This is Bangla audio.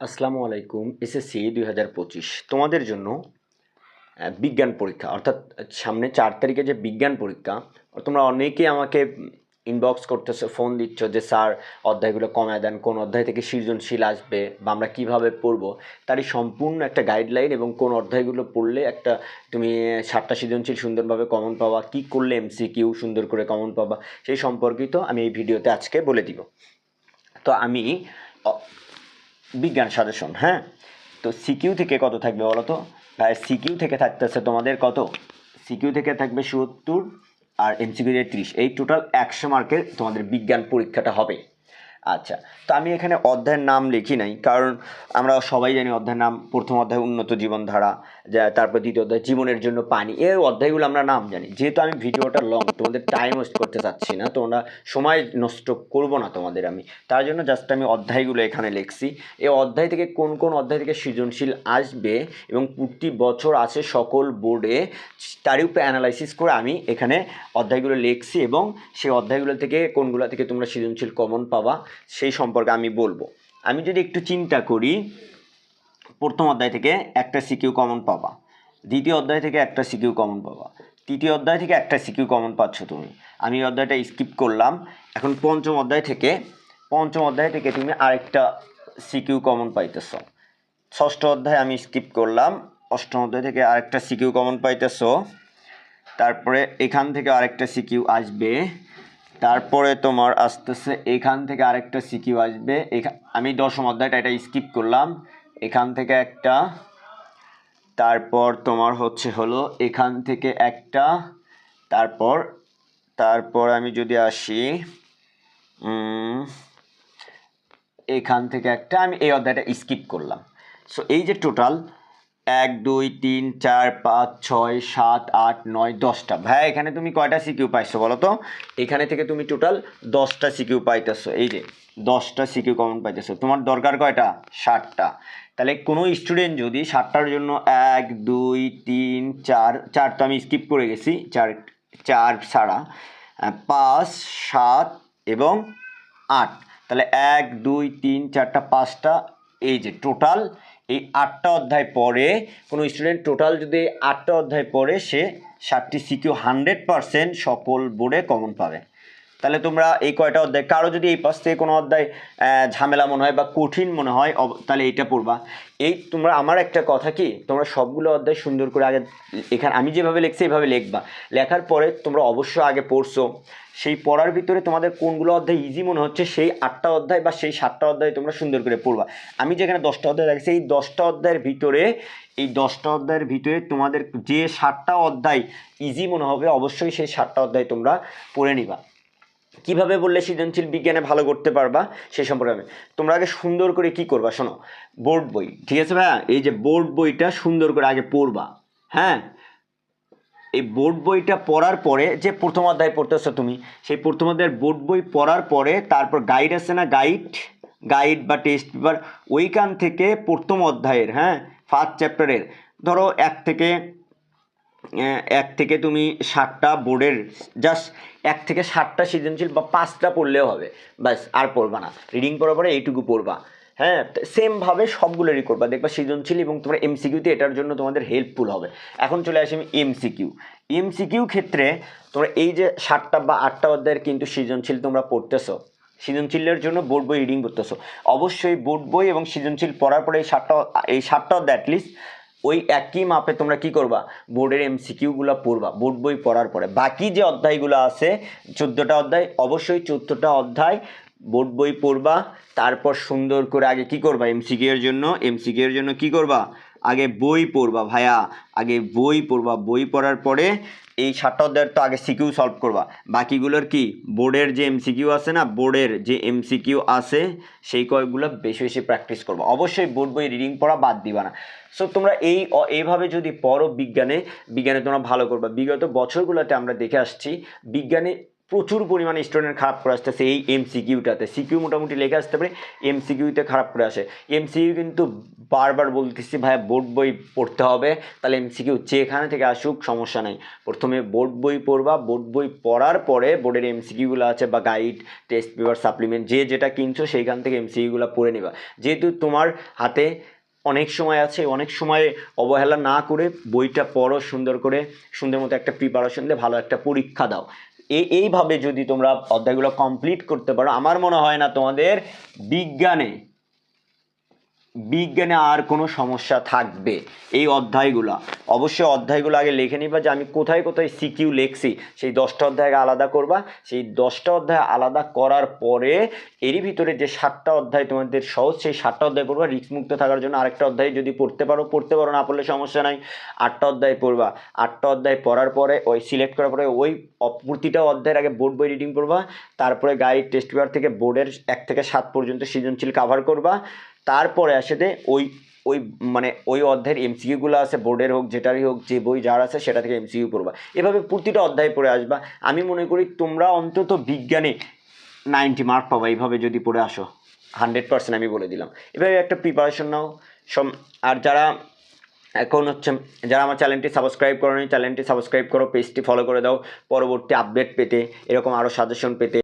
আসসালামু আলাইকুম। এসএসসি ২০২৫ তোমাদের জন্য বিজ্ঞান পরীক্ষা অর্থাৎ সামনে ৪ তারিখে যে বিজ্ঞান পরীক্ষা, তোমরা অনেকেই আমাকে ইনবক্স করতেছো, ফোন দিচ্ছ যে স্যার অধ্যায়গুলো কমায় দেন, কোন অধ্যায় থেকে সৃজনশীল আসবে বা আমরা কীভাবে পড়বো তারই সম্পূর্ণ একটা গাইডলাইন এবং কোন অধ্যায়গুলো পড়লে একটা তুমি 7টা সৃজনশীল সুন্দরভাবে কমন পাবা, কী করলে এমসিকিউ সুন্দর করে কমন পাবা সেই সম্পর্কিত আমি এই ভিডিওতে আজকে বলে দিব। তো আমি বিজ্ঞান সাজেশন, হ্যাঁ, তো সিকিউ থেকে কত থাকবে বলো তো? সিকিউ থেকে থাকতেছে তোমাদের কত? সিকিউ থেকে থাকবে ৭০ আর এমসিকিউ ৩০, এই টোটাল ১০০ মার্কের তোমাদের বিজ্ঞান পরীক্ষাটা হবে। আচ্ছা, তো আমি এখানে অধ্যায়ের নাম লিখি নাই, কারণ আমরা সবাই জানি অধ্যায়ের নাম প্রথম অধ্যায় উন্নত জীবনধারা, যা তারপর দ্বিতীয় অধ্যায় জীবনের জন্য পানি, এই অধ্যায়গুলো আমরা নাম জানি। যেহেতু আমি ভিডিওটা লং, তোমাদের টাইম ওয়েস্ট করতে চাচ্ছি না, তোমরা সময় নষ্ট করবো না তোমাদের, আমি তার জন্য জাস্ট আমি অধ্যায়গুলো এখানে লিখছি। এই অধ্যায় থেকে কোন কোন অধ্যায় থেকে সৃজনশীল আসবে এবং প্রতি বছর আছে সকল বোর্ডে, তারই উপরে অ্যানালাইসিস করে আমি এখানে অধ্যায়গুলো লিখছি এবং সেই অধ্যায়গুলো থেকে কোনগুলো থেকে তোমরা সৃজনশীল কমন পাবা সেই সম্পর্কে আমি বলবো। আমি যদি একটু চিন্তা করি, প্রথম অধ্যায় থেকে একটা সিকিউ কমন পাবা, দ্বিতীয় অধ্যায় থেকে একটা সিকিউ কমন পাবা, তৃতীয় অধ্যায় থেকে একটা সিকিউ কমন পাচ্ছ তুমি, আমি এই অধ্যায়টা স্কিপ করলাম। এখন পঞ্চম অধ্যায় থেকে তুমি আরেকটা সিকিউ কমন পাইতেছ। ষষ্ঠ অধ্যায় আমি স্কিপ করলাম, অষ্টম অধ্যায় থেকে আরেকটা সিকিউ কমন পাইতেছ, তারপরে এখান থেকে আরেকটা সিকিউ আসবে, তারপরে তোমার আসতেছে এখান থেকে আরেকটা সিকিউ আসবে, আমি দশম অধ্যায়টা এটা স্কিপ করলাম, এখান থেকে একটা, তারপর তোমার হলো এখান থেকে একটা, তারপর আমি যদি আসি এখান থেকে একটা, আমি এই অধ্যায়টা স্কিপ করলাম। সো এই যে টোটাল 1 2 3 4 5 6 7 8 9 10টা, ভাই এখানে তুমি কয়টা সিকিউ পাইছো বলো তো? এখানে থেকে তুমি টোটাল 10টা সিকিউ পাইতেছো, এই যে 10টা সিকিউ কমন পাইতেছো। তোমার দরকার কয়টা? 60টা। তাহলে কোনো স্টুডেন্ট যদি 60টার জন্য 1 2 3 4, 4 তো আমি স্কিপ করে গেছি, 4 ছাড়া 5 7 এবং 8, তাহলে 1 2 3 4টা 5টা, এই যে টোটাল এই 8টা অধ্যায় পড়ে কোনো স্টুডেন্ট, টোটাল যদি 8টা অধ্যায় পড়ে সে 60টি সিকিউ 100% সকল বোর্ডে কমন পাবে। তাহলে তোমরা এই কয়টা অধ্যায়, কারো যদি এই পাশ থেকে কোনো অধ্যায় ঝামেলা মনে হয় বা কঠিন মনে হয়, তাহলে এইটা পড়বা। এই তোমরা, আমার একটা কথা কি, তোমরা সবগুলো অধ্যায় সুন্দর করে আগে এখানে আমি যেভাবে লিখছি এইভাবে লিখবা। লেখার পরে তোমরা অবশ্যই আগে পড়ছো, সেই পড়ার ভিতরে তোমাদের কোনগুলো অধ্যায় ইজি মনে হচ্ছে সেই 8টা অধ্যায় বা সেই 7টা অধ্যায় তোমরা সুন্দর করে পড়বা। আমি যেখানে 10টা অধ্যায় রাখছি, এই 10টা অধ্যায়ের ভিতরে তোমাদের যে 7টা অধ্যায় ইজি মনে হবে অবশ্যই সেই 7টা অধ্যায় তোমরা পড়ে নিবা। কিভাবে বললে সৃজনশীল বিজ্ঞানে ভালো করতে পারবা সেই সম্পর্কে আমি, তোমরা আগে সুন্দর করে কি করবা শোনো, বোর্ড বই, ঠিক আছে ভাইয়া, এই যে বোর্ড বইটা সুন্দর করে আগে পড়বা। হ্যাঁ, এই বোর্ড বইটা পড়ার পরে যে প্রথম অধ্যায় পড়তেছো তুমি, সেই প্রথম অধ্যায়ের বোর্ড বই পড়ার পরে তারপর গাইড আছে না, গাইড বা টেস্ট পেপার, ওইখান থেকে প্রথম অধ্যায়ের, হ্যাঁ, ফার্স্ট চ্যাপ্টারের ধরো এক থেকে তুমি 7টা বোর্ডের, জাস্ট 1 থেকে 7টা সৃজনশীল বা 5টা পড়লেও হবে, ব্যাস, আর পড়বা না। রিডিং পড়ার পরে এইটুকু পড়বা, হ্যাঁ, সেমভাবে সবগুলোরই করবা, দেখবা সৃজনশীল এবং তোমার এমসিকিউতে এটার জন্য তোমাদের হেল্পফুল হবে। এখন চলে আসি আমি এমসিকিউ ক্ষেত্রে তোমরা এই যে 7টা বা 8টা অধ্যায়ের কিন্তু সৃজনশীল তোমরা পড়তেছো, সৃজনশীলের জন্য বোর্ড বই রিডিং করতেছো, অবশ্যই বোর্ড বই এবং সৃজনশীল পড়ার পরে এই 7টা অধ্যায় অ্যাটলিস্ট ওই একই মাপে তোমরা কি করবা, বোর্ডের এমসিকিউগুলো পড়বা বোর্ড বই পড়ার পরে। বাকি যে অধ্যায়গুলো আছে 14টা অধ্যায়, অবশ্যই 14টা অধ্যায় বোর্ড বই পড়বা, তারপর সুন্দর করে আগে কি করবা, এমসিকিউ এর জন্য কি করবা, আগে বই পড়বা ভাইয়া, আগে বই পড়বা, বই পড়ার পরে এই 7টা অধ্যায়ের তো আগে সিকিউ সলভ করবা, বাকিগুলোর কি বোর্ডের যে এমসিকিউ আছে সেই কয়েকগুলো বেশি বেশি প্র্যাকটিস করবা। অবশ্যই বোর্ড বই রিডিং পড়া বাদ দিবা না। সো তোমরা এইভাবে যদি পড়ো বিজ্ঞানে তোমরা ভালো করবা। বিগত বছরগুলোতে আমরা দেখে আসছি বিজ্ঞানে প্রচুর পরিমাণে স্টুডেন্ট খারাপ করে আসতেছে এই এমসিকিউটাতে। সিকিউ মোটামুটি লেখা আসতে পারে, এমসিকিউতে খারাপ করে আসে। এমসিকিউ কিন্তু বারবার বলতেছি ভাইয়া বোর্ড বই পড়তে হবে, তাহলে এমসিকিউ যেখানে থেকে আসুক সমস্যা নেই, প্রথমে বোর্ড বই পড়বা, বোর্ড বই পড়ার পরে বোর্ডের এমসিকিউগুলো আছে বা গাইড, টেস্ট পেপার, সাপ্লিমেন্ট যে যেটা কিনছো সেইখান থেকে এমসিকিউগুলো পড়ে নেবা। যেহেতু তোমার হাতে অনেক সময় আছে, অনেক সময় অবহেলা না করে বইটা পড়ো সুন্দর করে, সুন্দর মতো একটা প্রিপারেশন দিয়ে ভালো একটা পরীক্ষা দাও। এইভাবে যদি তোমরা অধ্যায়গুলো কমপ্লিট করতে পারো, আমার মনে হয় না তোমাদের বিজ্ঞানে আর কোনো সমস্যা থাকবে। এই অধ্যায়গুলো অবশ্যই অধ্যায়গুলো আগে লিখে নিবা যে আমি কোথায় কোথায় সিকিউ লিখছি, সেই 10টা অধ্যায় আলাদা করবা। সেই 10টা অধ্যায় আলাদা করার পরে এরই ভিতরে যে 7টা অধ্যায় তোমাদের সহজ, সেই 7টা অধ্যায় পড়বা। রিস্কমুক্ত থাকার জন্য আরেকটা অধ্যায় যদি পড়তে পারো, না পড়লে সমস্যা নাই, 8টা অধ্যায় পড়বা। 8টা অধ্যায় পড়ার পরে ওই সিলেক্ট করার পরে ওই প্রতিটা অধ্যায়ের আগে বোর্ড বই রিডিং করবা, তারপরে গাইড, টেস্ট পেপার থেকে বোর্ডের 1 থেকে 7 পর্যন্ত সৃজনশীল কভার করবা। তারপরে আসলে ওই অধ্যায়ের এমসিকিউগুলো আছে, বোর্ডের হোক যেটারই হোক, যে বই যার আছে সেটা থেকে এমসিকিউ পড়বা। এভাবে প্রতিটা অধ্যায় পড়ে আসবা। আমি মনে করি তোমরা অন্তত বিজ্ঞানে 90 মার্ক পাবা এইভাবে যদি পড়ে আসো, 100% আমি বলে দিলাম। এভাবে একটা প্রিপারেশন নাও। আর যারা আমার চ্যানেলটি সাবস্ক্রাইব করোনি, চ্যানেলটি সাবস্ক্রাইব করো, পেজটি ফলো করে দাও পরবর্তী আপডেট পেতে, এরকম আরও সাজেশন পেতে।